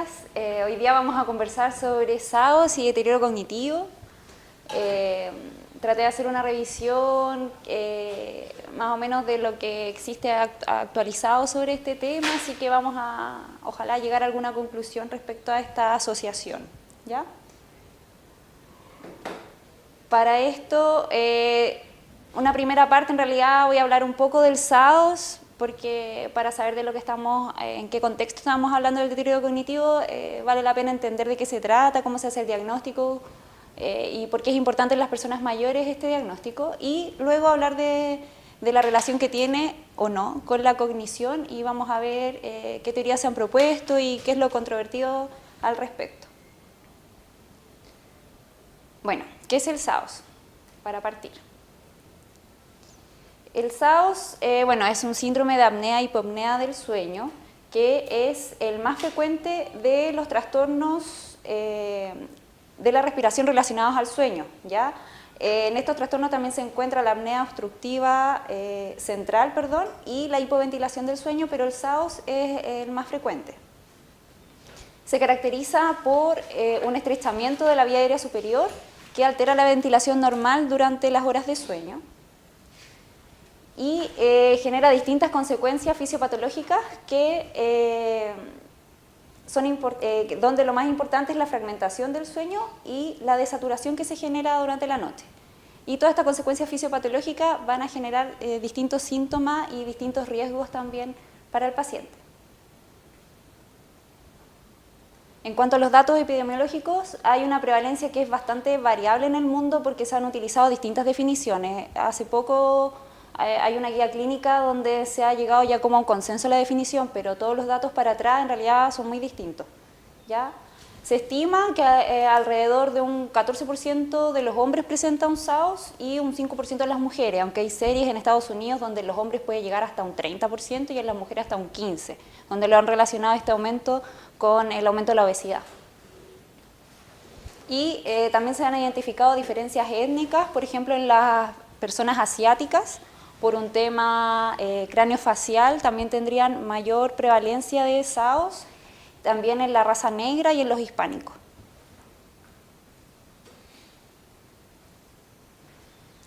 días. Hoy día vamos a conversar sobre SAOS y deterioro cognitivo. Traté de hacer una revisión más o menos de lo que existe actualizado sobre este tema, así que vamos a, ojalá, llegar a alguna conclusión respecto a esta asociación, ¿ya? Para esto, una primera parte, en realidad voy a hablar un poco del SAOS, porque para saber de lo que estamos, en qué contexto estamos hablando del deterioro cognitivo, vale la pena entender de qué se trata, cómo se hace el diagnóstico y por qué es importante en las personas mayores este diagnóstico, y luego hablar de la relación que tiene o no con la cognición, y vamos a ver qué teorías se han propuesto y qué es lo controvertido al respecto. Bueno, ¿qué es el SAOS? Para partir. El SAOS, bueno, es un síndrome de apnea-hipopnea del sueño, que es el más frecuente de los trastornos de la respiración relacionados al sueño, ¿ya? En estos trastornos también se encuentra la apnea obstructiva central, y la hipoventilación del sueño, pero el SAOS es el más frecuente. Se caracteriza por un estrechamiento de la vía aérea superior que altera la ventilación normal durante las horas de sueño y genera distintas consecuencias fisiopatológicas que donde lo más importante es la fragmentación del sueño y la desaturación que se genera durante la noche. Y todas estas consecuencias fisiopatológicas van a generar distintos síntomas y distintos riesgos también para el paciente. En cuanto a los datos epidemiológicos, hay una prevalencia que es bastante variable en el mundo porque se han utilizado distintas definiciones. Hace poco hay una guía clínica donde se ha llegado ya como a un consenso en la definición, pero todos los datos para atrás en realidad son muy distintos, ¿ya? Se estima que alrededor de un 14% de los hombres presenta un SAOS y un 5% de las mujeres, aunque hay series en Estados Unidos donde en los hombres puede llegar hasta un 30% y en las mujeres hasta un 15%, donde lo han relacionado este aumento con el aumento de la obesidad. Y también se han identificado diferencias étnicas, por ejemplo en las personas asiáticas, por un tema craneofacial, también tendrían mayor prevalencia de SAOS, también en la raza negra y en los hispánicos.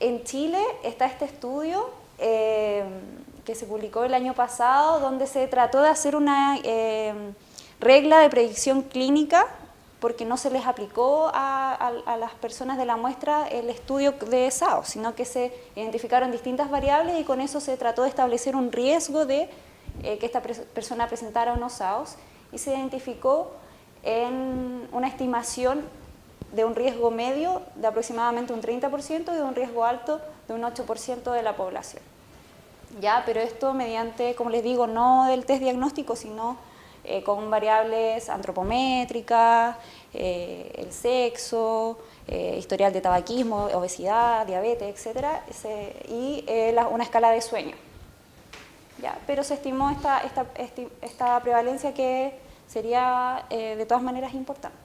En Chile está este estudio que se publicó el año pasado, donde se trató de hacer una regla de predicción clínica, porque no se les aplicó a las personas de la muestra el estudio de SAOS, sino que se identificaron distintas variables y con eso se trató de establecer un riesgo de que esta persona presentara o no SAOS, y se identificó en una estimación de un riesgo medio de aproximadamente un 30% y de un riesgo alto de un 8% de la población. ¿Ya? Pero esto mediante, como les digo, no del test diagnóstico, sino con variables antropométricas, el sexo, historial de tabaquismo, obesidad, diabetes, etc. Y una escala de sueño. ¿Ya? Pero se estimó esta prevalencia que sería de todas maneras importante.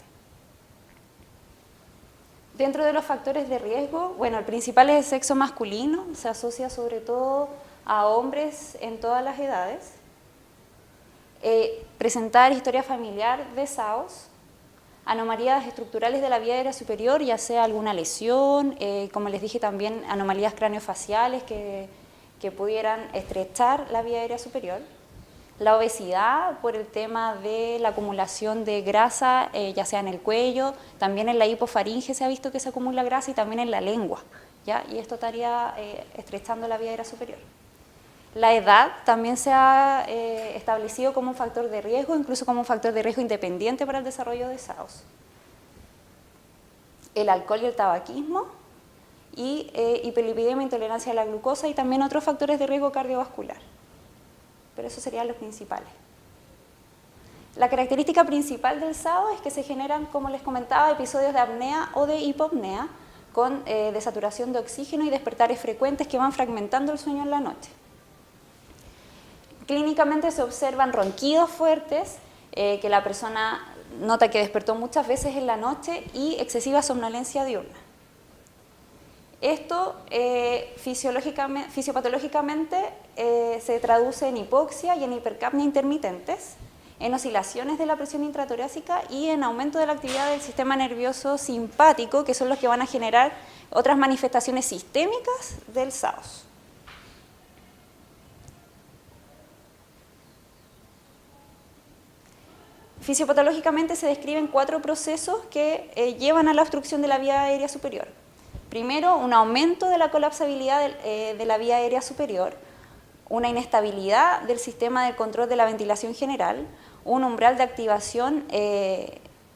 Dentro de los factores de riesgo, bueno, el principal es el sexo masculino, se asocia sobre todo a hombres en todas las edades. Presentar historia familiar de SAOS, anomalías estructurales de la vía aérea superior, ya sea alguna lesión, como les dije también anomalías craneofaciales que pudieran estrechar la vía aérea superior, la obesidad por el tema de la acumulación de grasa, ya sea en el cuello, también en la hipofaringe se ha visto que se acumula grasa y también en la lengua, ¿ya? Y esto estaría estrechando la vía aérea superior. La edad también se ha establecido como un factor de riesgo, incluso como un factor de riesgo independiente para el desarrollo de SAOS. El alcohol y el tabaquismo, y hiperlipidemia, intolerancia a la glucosa y también otros factores de riesgo cardiovascular. Pero esos serían los principales. La característica principal del SAOS es que se generan, como les comentaba, episodios de apnea o de hipopnea con desaturación de oxígeno y despertares frecuentes que van fragmentando el sueño en la noche. Clínicamente se observan ronquidos fuertes, que la persona nota que despertó muchas veces en la noche y excesiva somnolencia diurna. Esto fisiopatológicamente se traduce en hipoxia y en hipercapnia intermitentes en oscilaciones de la presión intratorácica y en aumento de la actividad del sistema nervioso simpático, que son los que van a generar otras manifestaciones sistémicas del SAOS. Fisiopatológicamente se describen 4 procesos que llevan a la obstrucción de la vía aérea superior. Primero, un aumento de la colapsabilidad de la vía aérea superior, una inestabilidad del sistema de control de la ventilación general, un umbral de activación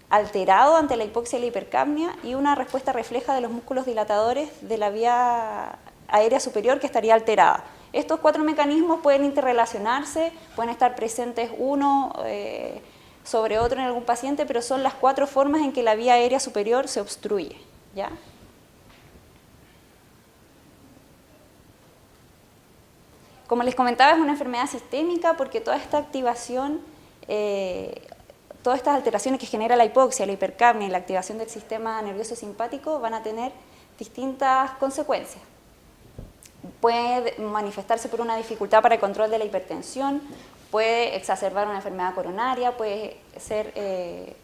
alterado ante la hipoxia y la hipercapnia y una respuesta refleja de los músculos dilatadores de la vía aérea superior que estaría alterada. Estos 4 mecanismos pueden interrelacionarse, pueden estar presentes uno sobre otro en algún paciente, pero son las 4 formas en que la vía aérea superior se obstruye, ¿ya? Como les comentaba, es una enfermedad sistémica porque toda esta activación, todas estas alteraciones que genera la hipoxia, la hipercapnia y la activación del sistema nervioso simpático van a tener distintas consecuencias. Puede manifestarse por una dificultad para el control de la hipertensión, puede exacerbar una enfermedad coronaria, puede ser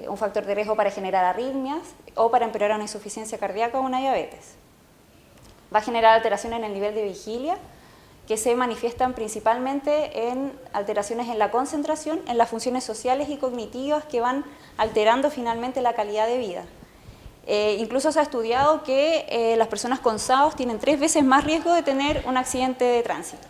un factor de riesgo para generar arritmias o para empeorar una insuficiencia cardíaca o una diabetes. Va a generar alteraciones en el nivel de vigilia que se manifiestan principalmente en alteraciones en la concentración, en las funciones sociales y cognitivas que van alterando finalmente la calidad de vida. Incluso se ha estudiado que las personas con SAOS tienen 3 veces más riesgo de tener un accidente de tránsito.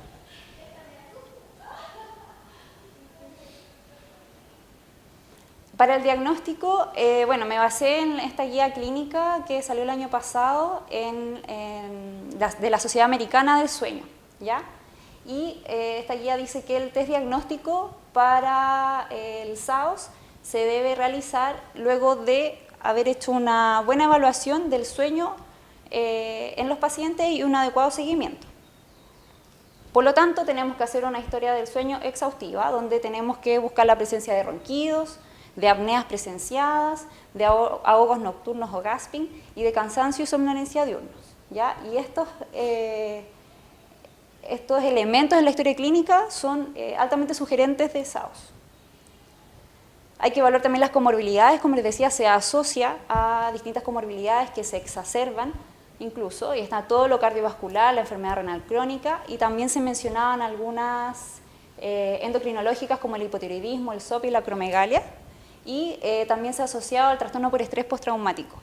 Para el diagnóstico, bueno, me basé en esta guía clínica que salió el año pasado de la Sociedad Americana del Sueño, ¿ya? Y esta guía dice que el test diagnóstico para el SAOS se debe realizar luego de haber hecho una buena evaluación del sueño en los pacientes y un adecuado seguimiento. Por lo tanto, tenemos que hacer una historia del sueño exhaustiva, donde tenemos que buscar la presencia de ronquidos, de apneas presenciadas, de ahogos nocturnos o gasping y de cansancio y somnolencia diurnos, ¿ya? Y estos elementos en la historia clínica son altamente sugerentes de SAOS. Hay que evaluar también las comorbilidades, como les decía, se asocia a distintas comorbilidades que se exacerban incluso, y está todo lo cardiovascular, la enfermedad renal crónica, y también se mencionaban algunas endocrinológicas como el hipotiroidismo, el SOP y la acromegalia, y también se ha asociado al trastorno por estrés postraumático.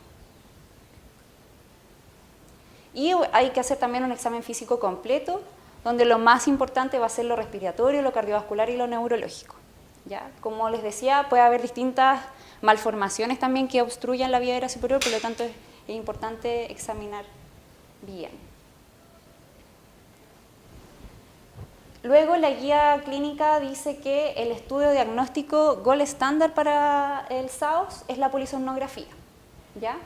Y hay que hacer también un examen físico completo, donde lo más importante va a ser lo respiratorio, lo cardiovascular y lo neurológico, ¿ya? Como les decía, puede haber distintas malformaciones también que obstruyan la vía aérea superior, por lo tanto es importante examinar bien. Luego la guía clínica dice que el estudio diagnóstico gold estándar para el SAOS es la polisomnografía, ¿ya?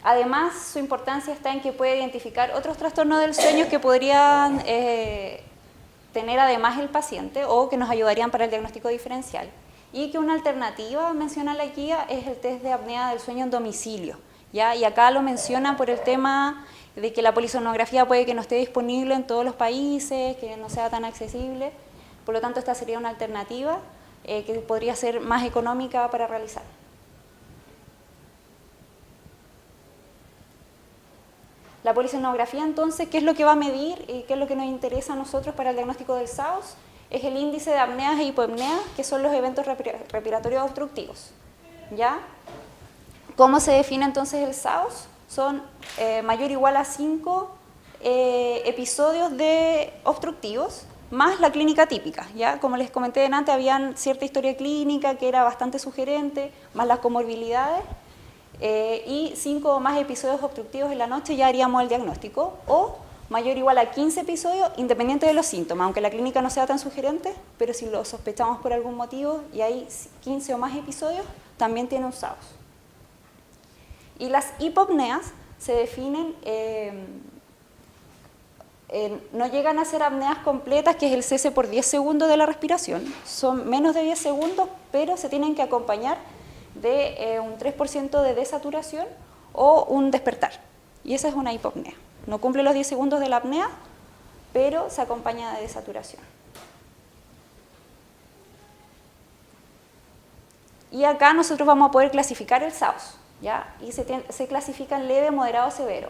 Además, su importancia está en que puede identificar otros trastornos del sueño que podrían tener además el paciente o que nos ayudarían para el diagnóstico diferencial. Y que una alternativa, menciona la guía, es el test de apnea del sueño en domicilio, ¿ya? Y acá lo menciona por el tema de que la polisomnografía puede que no esté disponible en todos los países, que no sea tan accesible. Por lo tanto, esta sería una alternativa que podría ser más económica para realizar. La polisomnografía, entonces, ¿qué es lo que va a medir y qué es lo que nos interesa a nosotros para el diagnóstico del SAOS? Es el índice de apneas e hipoapneas, que son los eventos respiratorios obstructivos, ¿ya? ¿Cómo se define entonces el SAOS? Son mayor o igual a 5 episodios obstructivos, más la clínica típica, ¿ya? Como les comenté delante, había cierta historia clínica que era bastante sugerente, más las comorbilidades, y 5 o más episodios obstructivos en la noche ya haríamos el diagnóstico, o mayor o igual a 15 episodios, independiente de los síntomas, aunque la clínica no sea tan sugerente, pero si lo sospechamos por algún motivo y hay 15 o más episodios, también tiene un SAOS. Y las hipopneas se definen, no llegan a ser apneas completas, que es el cese por 10 segundos de la respiración, son menos de 10 segundos, pero se tienen que acompañar de un 3% de desaturación o un despertar, y esa es una hipopnea. No cumple los 10 segundos de la apnea, pero se acompaña de desaturación. Y acá nosotros vamos a poder clasificar el SAOS, ¿ya? Y se clasifica en leve, moderado, severo.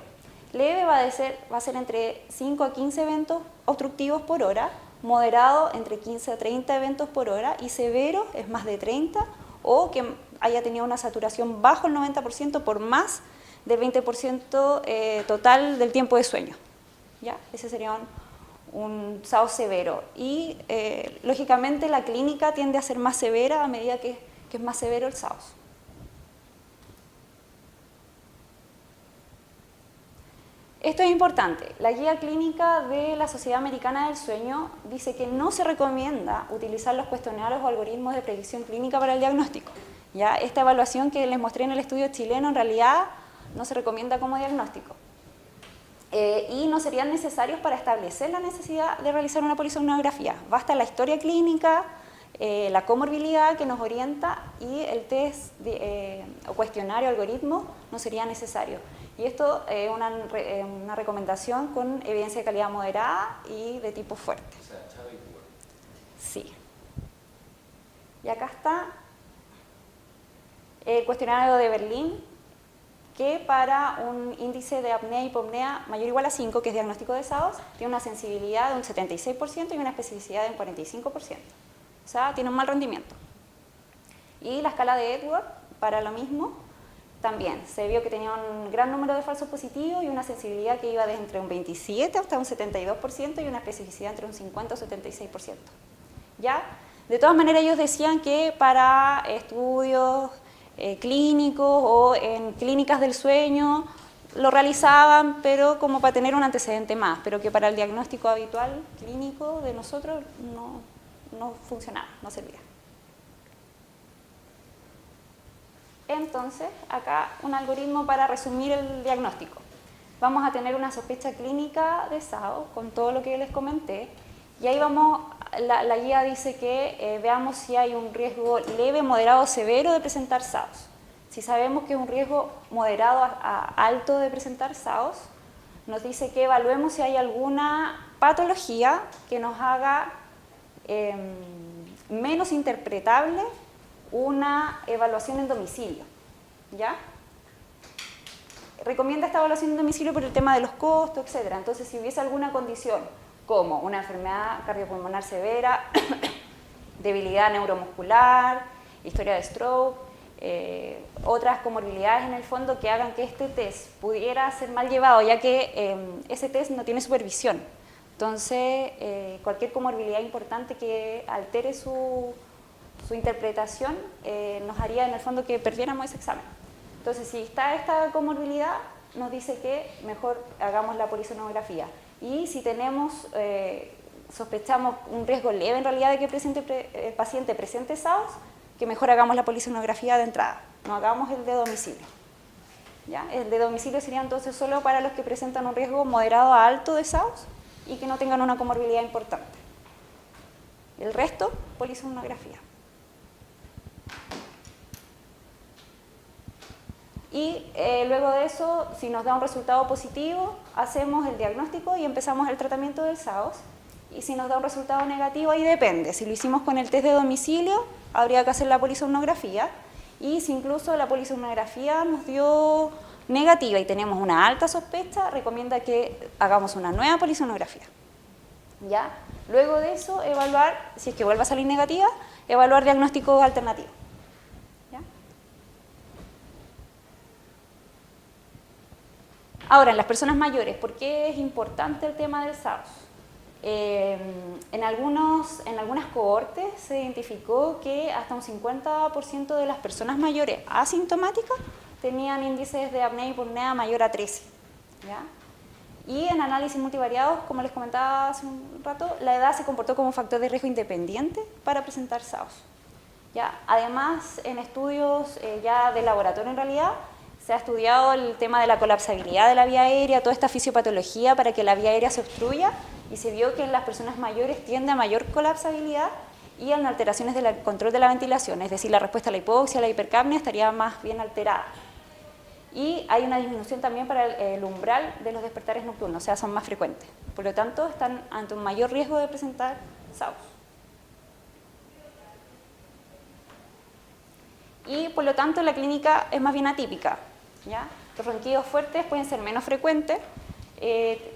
Leve va a ser entre 5 a 15 eventos obstructivos por hora, moderado entre 15 a 30 eventos por hora y severo es más de 30 o que haya tenido una saturación bajo el 90% por más del 20% total del tiempo de sueño. ¿Ya? Ese sería un SAOS severo. Y lógicamente la clínica tiende a ser más severa a medida que es más severo el SAOS. Esto es importante. La guía clínica de la Sociedad Americana del Sueño dice que no se recomienda utilizar los cuestionarios o algoritmos de predicción clínica para el diagnóstico. ¿Ya? Esta evaluación que les mostré en el estudio chileno en realidad no se recomienda como diagnóstico. Y no serían necesarios para establecer la necesidad de realizar una polisomnografía. Basta la historia clínica, la comorbilidad que nos orienta y el test o cuestionario, algoritmo, no sería necesario. Y esto es una recomendación con evidencia de calidad moderada y de tipo fuerte. O sea, Chávez y Cuba. Sí. Y acá está el cuestionario de Berlín, que para un índice de apnea y hipopnea mayor o igual a 5, que es diagnóstico de SAOS, tiene una sensibilidad de un 76% y una especificidad de un 45%. O sea, tiene un mal rendimiento. Y la escala de Edwards, para lo mismo, también se vio que tenía un gran número de falsos positivos y una sensibilidad que iba desde entre un 27 hasta un 72% y una especificidad entre un 50 o 76%. ¿Ya? De todas maneras, ellos decían que para estudios clínicos o en clínicas del sueño lo realizaban, pero como para tener un antecedente más, pero que para el diagnóstico habitual clínico de nosotros no funcionaba, no servía. Entonces, acá un algoritmo para resumir el diagnóstico. Vamos a tener una sospecha clínica de SAOS con todo lo que les comenté y ahí la guía dice que veamos si hay un riesgo leve, moderado o severo de presentar SAOS. Si sabemos que es un riesgo moderado a alto de presentar SAOS, nos dice que evaluemos si hay alguna patología que nos haga menos interpretable una evaluación en domicilio, ¿ya? Recomienda esta evaluación en domicilio por el tema de los costos, etc. Entonces, si hubiese alguna condición como una enfermedad cardiopulmonar severa, debilidad neuromuscular, historia de stroke, otras comorbilidades en el fondo que hagan que este test pudiera ser mal llevado, ya que ese test no tiene supervisión. Entonces, cualquier comorbilidad importante que altere su interpretación nos haría en el fondo que perdiéramos ese examen. Entonces, si está esta comorbilidad, nos dice que mejor hagamos la polisomnografía. Y si sospechamos un riesgo leve en realidad de que el paciente presente SAOS, que mejor hagamos la polisomnografía de entrada, no hagamos el de domicilio. ¿Ya? El de domicilio sería entonces solo para los que presentan un riesgo moderado a alto de SAOS y que no tengan una comorbilidad importante. El resto, polisomnografía. Y luego de eso, si nos da un resultado positivo, hacemos el diagnóstico y empezamos el tratamiento del SAOS. Y si nos da un resultado negativo, ahí depende. Si lo hicimos con el test de domicilio, habría que hacer la polisomnografía. Y si incluso la polisomnografía nos dio negativa y tenemos una alta sospecha, recomienda que hagamos una nueva polisomnografía. ¿Ya? Luego de eso, evaluar, si es que vuelve a salir negativa, evaluar diagnóstico alternativo. ¿Ya? Ahora, en las personas mayores, ¿por qué es importante el tema del SAOS? En algunas cohortes se identificó que hasta un 50% de las personas mayores asintomáticas tenían índices de apnea y hipopnea mayor a 13. ¿Ya? Y en análisis multivariados, como les comentaba hace un rato, la edad se comportó como un factor de riesgo independiente para presentar SAOS. ¿Ya? Además, en estudios ya de laboratorio en realidad, se ha estudiado el tema de la colapsabilidad de la vía aérea, toda esta fisiopatología para que la vía aérea se obstruya, y se vio que en las personas mayores tiende a mayor colapsabilidad y en alteraciones del control de la ventilación, es decir, la respuesta a la hipoxia, a la hipercapnia estaría más bien alterada. Y hay una disminución también para el umbral de los despertares nocturnos, o sea, son más frecuentes. Por lo tanto, están ante un mayor riesgo de presentar SAOS. y por lo tanto la clínica es más bien atípica, ¿ya? Los ronquidos fuertes pueden ser menos frecuentes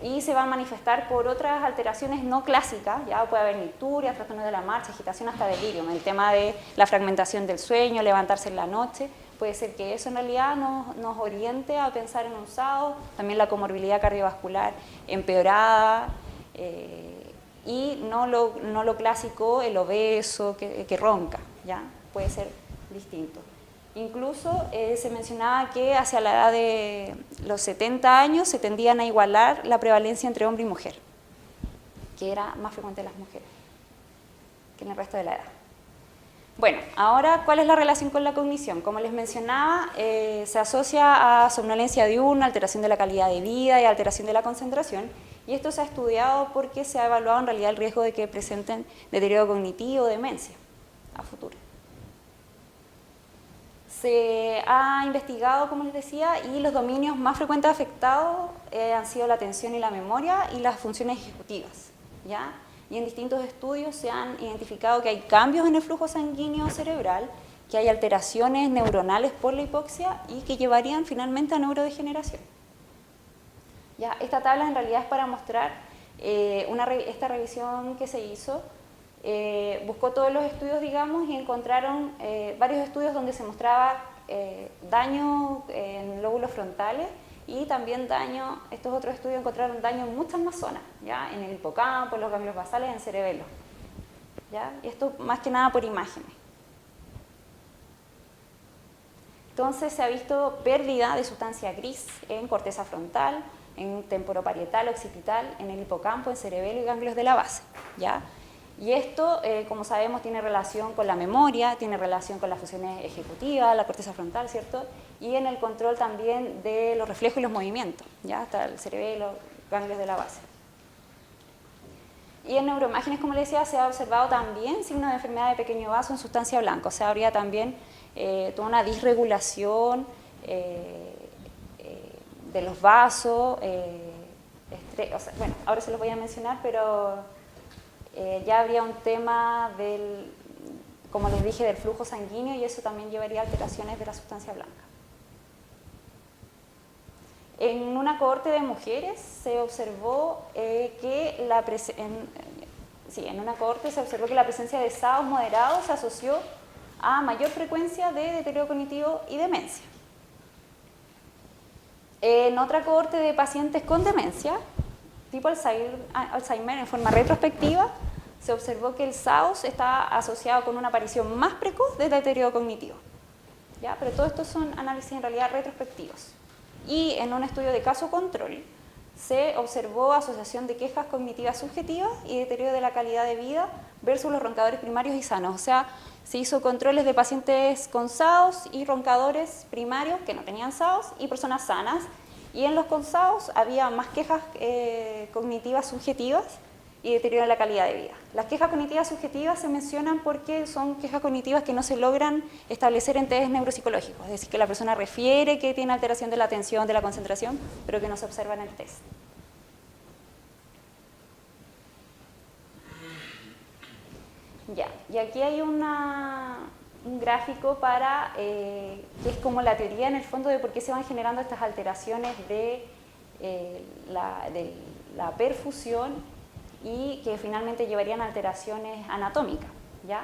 y se van a manifestar por otras alteraciones no clásicas, ya puede haber nicturia, trastornos de la marcha, agitación, hasta delirium. El tema de la fragmentación del sueño, levantarse en la noche, puede ser que eso en realidad nos oriente a pensar en un SAO, también la comorbilidad cardiovascular empeorada, y no lo clásico, el obeso que ronca, ¿ya? Puede ser distinto. Incluso se mencionaba que hacia la edad de los 70 años se tendían a igualar la prevalencia entre hombre y mujer, que era más frecuente en las mujeres que en el resto de la edad. Bueno, ahora, ¿cuál es la relación con la cognición? Como les mencionaba, se asocia a somnolencia diurna, alteración de la calidad de vida y alteración de la concentración, y esto se ha estudiado porque se ha evaluado en realidad el riesgo de que presenten deterioro cognitivo o demencia a futuro. Se ha investigado, como les decía, y los dominios más frecuentes afectados han sido la atención y la memoria y las funciones ejecutivas, ¿ya? Y en distintos estudios se han identificado que hay cambios en el flujo sanguíneo cerebral, que hay alteraciones neuronales por la hipoxia y que llevarían finalmente a neurodegeneración. ¿Ya? Esta tabla en realidad es para mostrar esta revisión que se hizo. Buscó todos los estudios, digamos, y encontraron varios estudios donde se mostraba daño en lóbulos frontales y también daño, estos otros estudios encontraron daño en muchas más zonas, ¿ya? En el hipocampo, en los ganglios basales, en cerebelo, ¿ya? Y esto más que nada por imágenes. Entonces se ha visto pérdida de sustancia gris en corteza frontal, en temporoparietal, occipital, en el hipocampo, en cerebelo y ganglios de la base, ¿ya? Y esto, como sabemos, tiene relación con la memoria, tiene relación con las funciones ejecutivas, la corteza frontal, ¿cierto? Y en el control también de los reflejos y los movimientos, ¿ya? Hasta el cerebelo, ganglios de la base. Y en neuroimágenes, como les decía, se ha observado también signos de enfermedad de pequeño vaso en sustancia blanca, o sea, habría también toda una disregulación de los vasos, o sea, bueno, ahora se los voy a mencionar, pero ya habría un tema del, como les dije, del flujo sanguíneo, y eso también llevaría a alteraciones de la sustancia blanca. En una cohorte de mujeres se observó que la presencia de SAOS moderados se asoció a mayor frecuencia de deterioro cognitivo y demencia. En otra cohorte de pacientes con demencia, tipo Alzheimer en forma retrospectiva, se observó que el SAOS está asociado con una aparición más precoz de deterioro cognitivo, ¿ya? Pero todo esto son análisis en realidad retrospectivos. Y en un estudio de caso control se observó asociación de quejas cognitivas subjetivas y deterioro de la calidad de vida versus los roncadores primarios y sanos. O sea, se hizo controles de pacientes con SAOS y roncadores primarios que no tenían SAOS y personas sanas. Y en los con SAOS había más quejas cognitivas subjetivas y deterioro de la calidad de vida. Las quejas cognitivas subjetivas se mencionan porque son quejas cognitivas que no se logran establecer en test neuropsicológicos, es decir, que la persona refiere que tiene alteración de la atención, de la concentración, pero que no se observa en el test. Ya, y aquí hay un gráfico para, que es como la teoría en el fondo de por qué se van generando estas alteraciones de la perfusión y que finalmente llevarían a alteraciones anatómicas, ¿ya?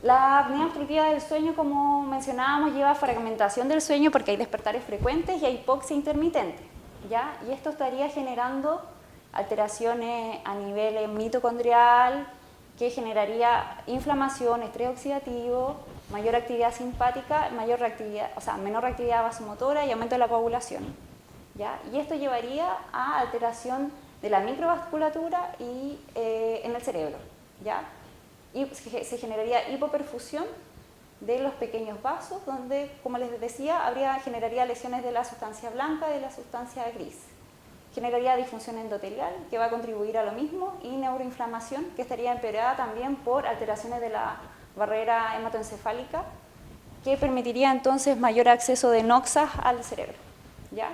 La apnea obstructiva del sueño, como mencionábamos, lleva a fragmentación del sueño porque hay despertares frecuentes y hay hipoxia intermitente, ¿ya? Y esto estaría generando alteraciones a nivel mitocondrial, que generaría inflamación, estrés oxidativo, mayor actividad simpática, menor reactividad vasomotora y aumento de la coagulación, ¿ya? Y esto llevaría a alteración de la microvasculatura y en el cerebro, ¿ya? Y se generaría hipoperfusión de los pequeños vasos, donde, como les decía, generaría lesiones de la sustancia blanca y de la sustancia gris. Generaría disfunción endotelial, que va a contribuir a lo mismo, y neuroinflamación, que estaría empeorada también por alteraciones de la barrera hematoencefálica, que permitiría entonces mayor acceso de noxas al cerebro, ¿ya?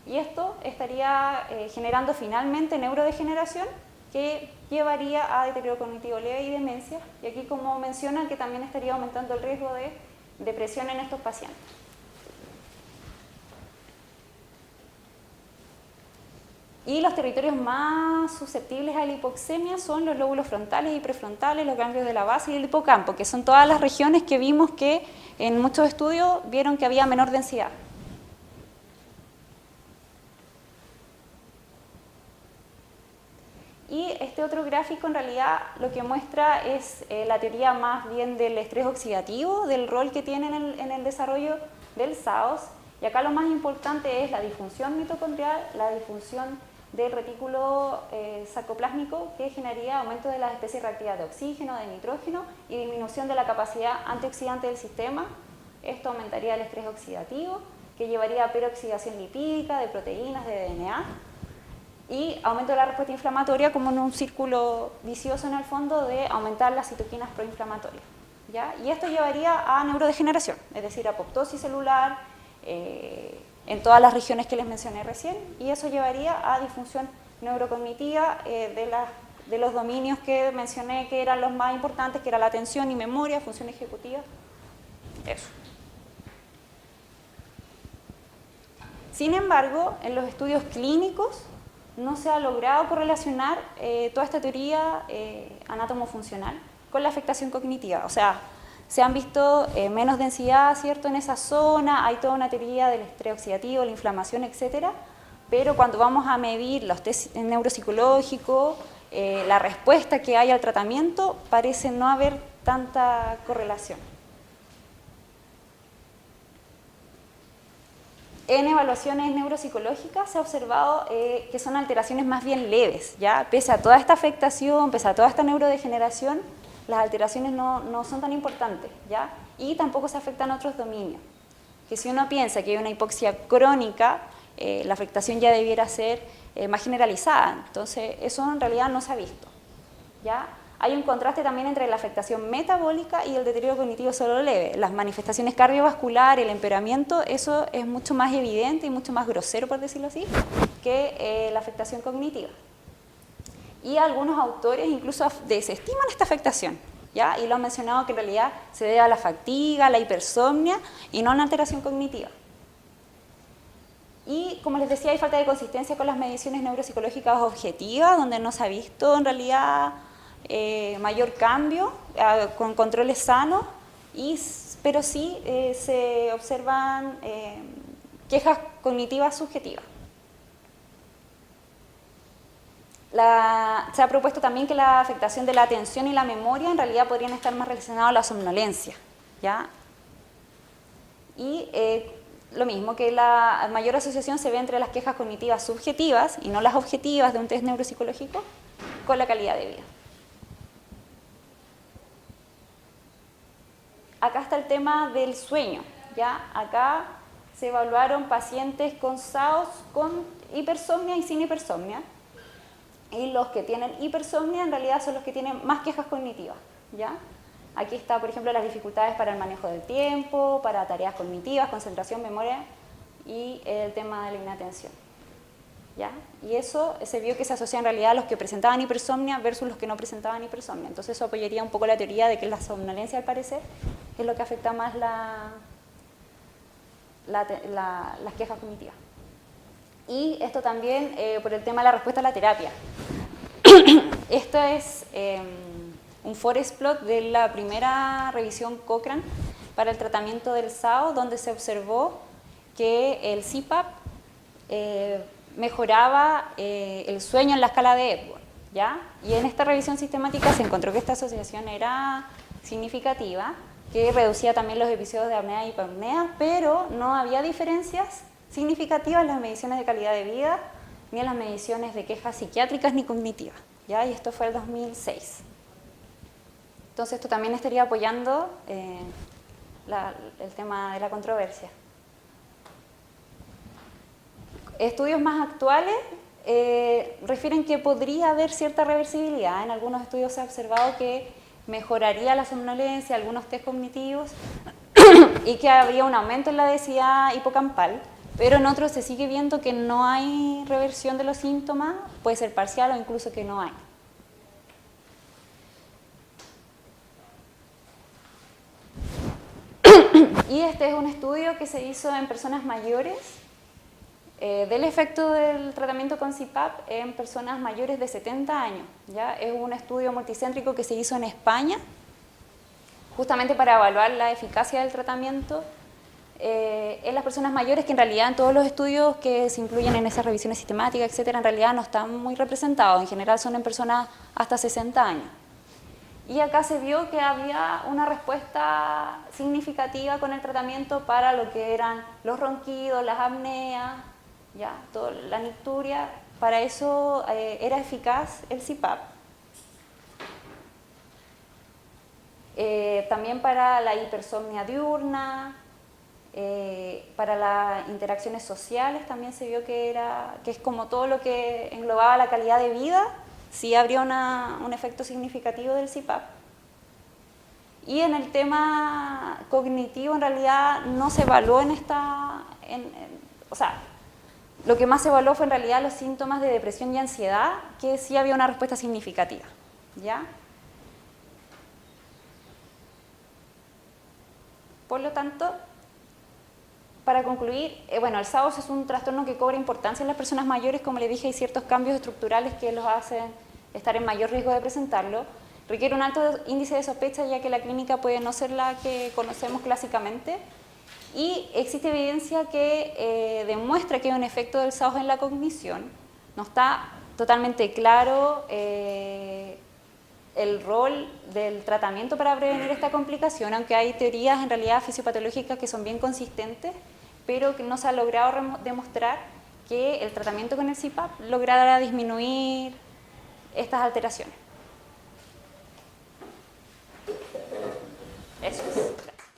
Y esto estaría generando finalmente neurodegeneración, que llevaría a deterioro cognitivo leve y demencia. Y aquí, como mencionan, que también estaría aumentando el riesgo de depresión en estos pacientes. Y los territorios más susceptibles a la hipoxemia son los lóbulos frontales y prefrontales, los ganglios de la base y el hipocampo, que son todas las regiones que vimos que en muchos estudios vieron que había menor densidad. Y este otro gráfico en realidad lo que muestra es la teoría más bien del estrés oxidativo, del rol que tiene en el desarrollo del SAOS. Y acá lo más importante es la disfunción mitocondrial, la disfunción del retículo sarcoplásmico, que generaría aumento de las especies reactivas de oxígeno, de nitrógeno y disminución de la capacidad antioxidante del sistema. Esto aumentaría el estrés oxidativo, que llevaría a peroxidación lipídica de proteínas, de DNA, y aumento de la respuesta inflamatoria como en un círculo vicioso en el fondo de aumentar las citoquinas proinflamatorias, ¿ya? Y esto llevaría a neurodegeneración, es decir, apoptosis celular, en todas las regiones que les mencioné recién, y eso llevaría a disfunción neurocognitiva de los dominios que mencioné que eran los más importantes, que era la atención y memoria, función ejecutiva, eso. Sin embargo, en los estudios clínicos no se ha logrado correlacionar toda esta teoría anátomo-funcional con la afectación cognitiva, o sea, se han visto menos densidad, ¿cierto?, en esa zona, hay toda una teoría del estrés oxidativo, la inflamación, etcétera, pero cuando vamos a medir los test neuropsicológicos, la respuesta que hay al tratamiento, parece no haber tanta correlación. En evaluaciones neuropsicológicas se ha observado que son alteraciones más bien leves, ¿ya? Pese a toda esta afectación, pese a toda esta neurodegeneración, las alteraciones no son tan importantes, ¿ya? Y tampoco se afectan otros dominios. Que si uno piensa que hay una hipoxia crónica, la afectación ya debiera ser más generalizada. Entonces, eso en realidad no se ha visto, ¿ya? Hay un contraste también entre la afectación metabólica y el deterioro cognitivo solo leve. Las manifestaciones cardiovasculares, el empeoramiento, eso es mucho más evidente y mucho más grosero, por decirlo así, que la afectación cognitiva. Y algunos autores incluso desestiman esta afectación, ¿ya? Y lo han mencionado que en realidad se debe a la fatiga, a la hipersomnia y no a una alteración cognitiva. Y como les decía, hay falta de consistencia con las mediciones neuropsicológicas objetivas, donde no se ha visto en realidad mayor cambio con controles sanos, pero sí se observan quejas cognitivas subjetivas. Se ha propuesto también que la afectación de la atención y la memoria en realidad podrían estar más relacionados a la somnolencia, ¿ya? Y lo mismo, que la mayor asociación se ve entre las quejas cognitivas subjetivas y no las objetivas de un test neuropsicológico con la calidad de vida. Acá está el tema del sueño, ¿ya? Acá se evaluaron pacientes con SAOS con hipersomnia y sin hipersomnia. Y los que tienen hipersomnia en realidad son los que tienen más quejas cognitivas, ¿ya? Aquí está, por ejemplo, las dificultades para el manejo del tiempo, para tareas cognitivas, concentración, memoria y el tema de la inatención, ¿ya? Y eso se vio que se asocia en realidad a los que presentaban hipersomnia versus los que no presentaban hipersomnia. Entonces eso apoyaría un poco la teoría de que la somnolencia, al parecer, es lo que afecta más las quejas cognitivas. Y esto también por el tema de la respuesta a la terapia. Esto es un forest plot de la primera revisión Cochrane para el tratamiento del SAO, donde se observó que el CPAP mejoraba el sueño en la escala de Epworth, ¿ya? Y en esta revisión sistemática se encontró que esta asociación era significativa, que reducía también los episodios de apnea y hipopnea, pero no había diferencias significativas en las mediciones de calidad de vida, ni en las mediciones de quejas psiquiátricas ni cognitivas, ¿ya? Y esto fue el 2006. Entonces esto también estaría apoyando el tema de la controversia. Estudios más actuales refieren que podría haber cierta reversibilidad. En algunos estudios se ha observado que mejoraría la somnolencia, algunos test cognitivos, y que habría un aumento en la densidad hipocampal, pero en otros se sigue viendo que no hay reversión de los síntomas, puede ser parcial o incluso que no hay. Y este es un estudio que se hizo en personas mayores del efecto del tratamiento con CPAP en personas mayores de 70 años. ¿Ya? Es un estudio multicéntrico que se hizo en España, justamente para evaluar la eficacia del tratamiento en las personas mayores, que en realidad en todos los estudios que se incluyen en esas revisiones sistemáticas, etcétera, en realidad no están muy representados. En general son en personas hasta 60 años. Y acá se vio que había una respuesta significativa con el tratamiento para lo que eran los ronquidos, las apneas, ya, toda la nicturia. Para eso era eficaz el CPAP. También para la hipersomnia diurna, para las interacciones sociales también se vio que es como todo lo que englobaba la calidad de vida, sí habría un efecto significativo del CPAP. Y en el tema cognitivo en realidad no se evaluó o sea, lo que más se evaluó fue en realidad los síntomas de depresión y ansiedad, que sí había una respuesta significativa, ¿ya? Por lo tanto, para concluir, bueno, el SAOS es un trastorno que cobra importancia en las personas mayores. Como les dije, hay ciertos cambios estructurales que los hacen estar en mayor riesgo de presentarlo. Requiere un alto índice de sospecha, ya que la clínica puede no ser la que conocemos clásicamente. Y existe evidencia que demuestra que hay un efecto del SAOS en la cognición. No está totalmente claro el rol del tratamiento para prevenir esta complicación, aunque hay teorías en realidad fisiopatológicas que son bien consistentes, pero que no se ha logrado demostrar que el tratamiento con el CPAP lograra disminuir estas alteraciones. Eso es.